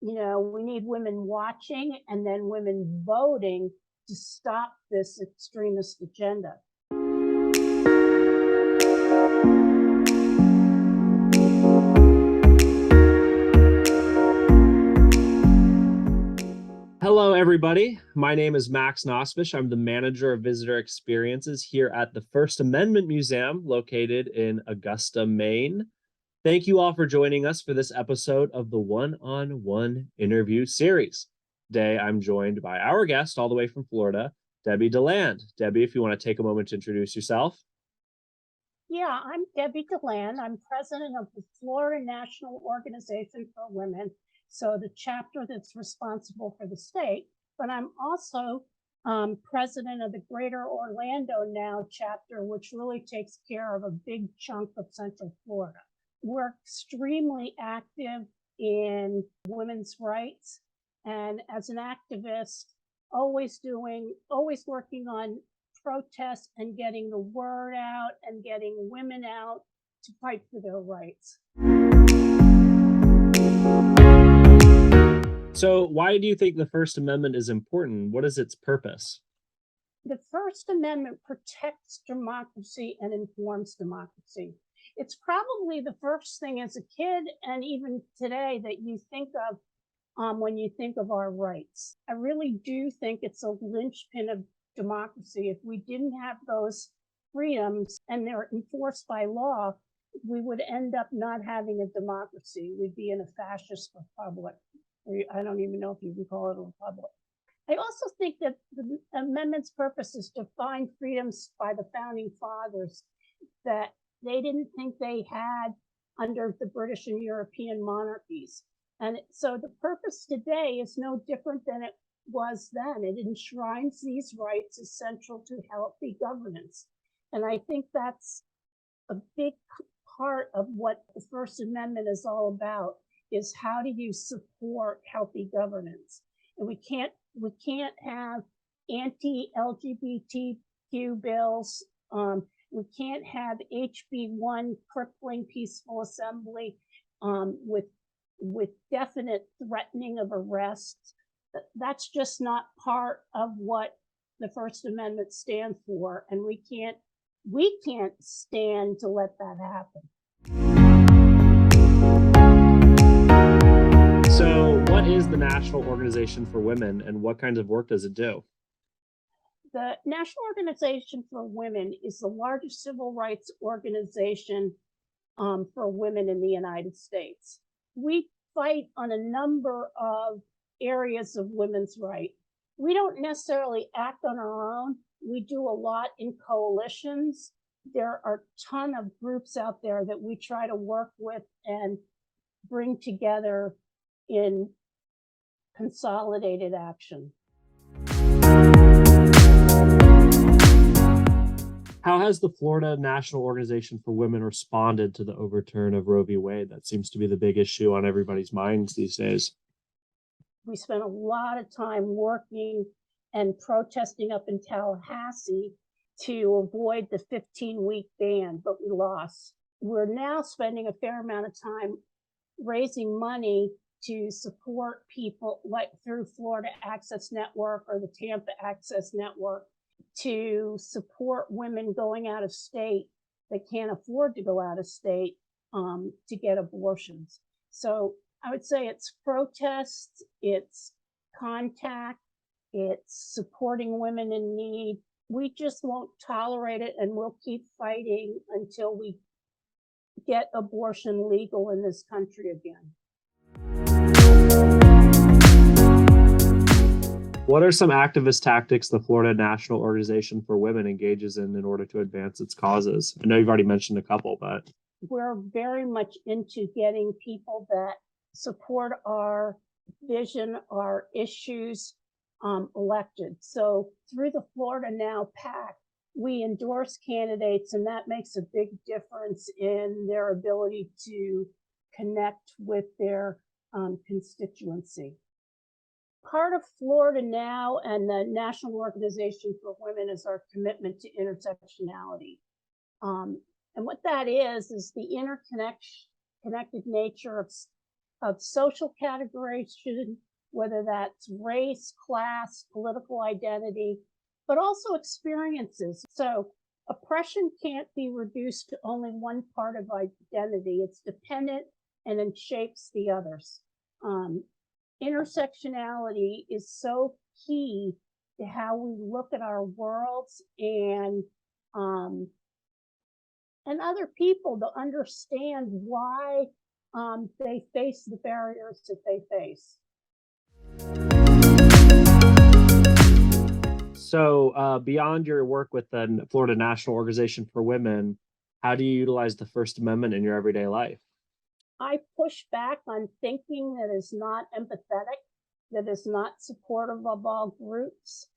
we need women watching and then women voting to stop this extremist agenda. Hello, everybody. My name is Max Nosfish. I'm the manager of visitor experiences here at the First Amendment Museum located in Augusta, Maine. Thank you all for joining us for this episode of the one-on-one interview series. Today, I'm joined by our guest all the way from Florida, Debbie Deland. Debbie, if you want to take a moment to introduce yourself. Yeah, I'm Debbie Deland. I'm president of the Florida National Organization for Women, so the chapter that's responsible for the state, but I'm also president of the Greater Orlando Now chapter, which really takes care of a big chunk of Central Florida. We're extremely active in women's rights, and as an activist, always working on protests and getting the word out and getting women out to fight for their rights. So why do you think the First Amendment is important? What is its purpose? The First Amendment protects democracy and informs democracy. It's probably the first thing as a kid and even today that you think of when you think of our rights. I really do think it's a linchpin of democracy. If we didn't have those freedoms and they're enforced by law, we would end up not having a democracy. We'd be in a fascist republic. I don't even know if you can call it a republic. I also think that the amendment's purpose is to find freedoms by the founding fathers that they didn't think they had under the British and European monarchies. And so the purpose today is no different than it was then. It enshrines these rights as central to healthy governance. And I think that's a big part of what the First Amendment is all about, is how do you support healthy governance? And we can't have anti-LGBTQ bills. We can't have HB1 crippling peaceful assembly with definite threatening of arrest. That's just not part of what the First Amendment stands for, and we can't stand to let that happen. So what is the National Organization for Women and what kinds of work does it do? The National Organization for Women is the largest civil rights organization for women in the United States. We fight on a number of areas of women's rights. We don't necessarily act on our own. We do a lot in coalitions. There are a ton of groups out there that we try to work with and bring together in consolidated action. How has the Florida National Organization for Women responded to the overturn of Roe v. Wade? That seems to be the big issue on everybody's minds these days. We spent a lot of time working and protesting up in Tallahassee to avoid the 15-week ban, but we lost. We're now spending a fair amount of time raising money to support people like through Florida Access Network or the Tampa Access Network to support women going out of state that can't afford to go out of state to get abortions. So I would say it's protests, it's contact, it's supporting women in need. We just won't tolerate it, and we'll keep fighting until we get abortion legal in this country again. What are some activist tactics the Florida National Organization for Women engages in order to advance its causes? I know you've already mentioned a couple, but we're very much into getting people that support our vision, our issues, elected. So through the Florida Now PAC, we endorse candidates, and that makes a big difference in their ability to connect with their constituency. Part of Florida Now and the National Organization for Women is our commitment to intersectionality. And what that is the interconnected nature of social categorization, whether that's race, class, political identity, but also experiences. So oppression can't be reduced to only one part of identity. It's dependent and it shapes the others. Intersectionality is so key to how we look at our worlds and other people, to understand why they face the barriers that they face. So, beyond your work with the Florida National Organization for Women, how do you utilize the First Amendment in your everyday life? I push back on thinking that is not empathetic, that is not supportive of all groups.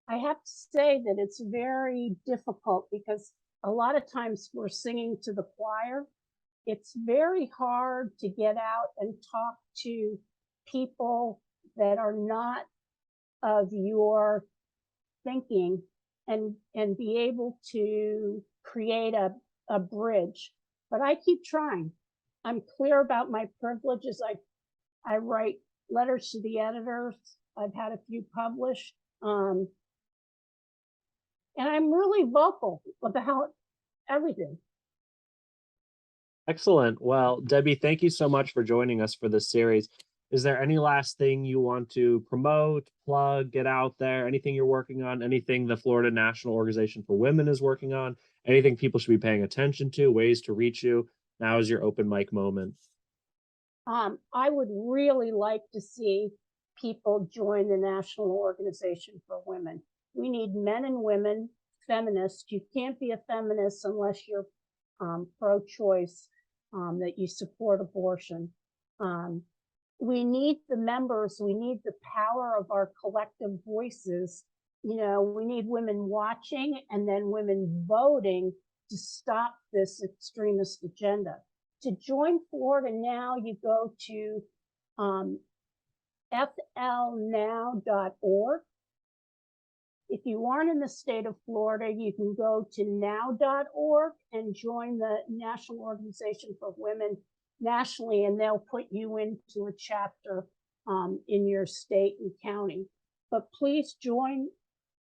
I have to say that it's very difficult because a lot of times we're singing to the choir. It's very hard to get out and talk to people that are not of your thinking and be able to create a bridge. But I keep trying. I'm clear about my privileges. I write letters to the editors. I've had a few published. And I'm really vocal about everything. Excellent. Well, Debbie, thank you so much for joining us for this series. Is there any last thing you want to promote, plug, get out there? Anything you're working on? Anything the Florida National Organization for Women is working on? Anything people should be paying attention to? Ways to reach you? Now is your open mic moment. I would really like to see people join the National Organization for Women. We need men and women, feminists. You can't be a feminist unless you're pro-choice, that you support abortion. We need the members. We need the power of our collective voices. You know, we need women watching and then women voting to stop this extremist agenda. To join Florida Now, you go to flnow.org. If you aren't in the state of Florida, you can go to now.org and join the National Organization for Women nationally, and they'll put you into a chapter in your state and county. But please join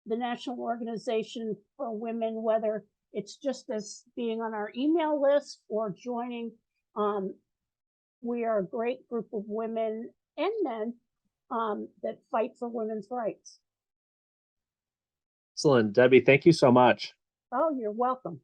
the National Organization for Women, whether it's just as being on our email list or joining. We are a great group of women and men that fight for women's rights. Excellent. Debbie, thank you so much. Oh, you're welcome.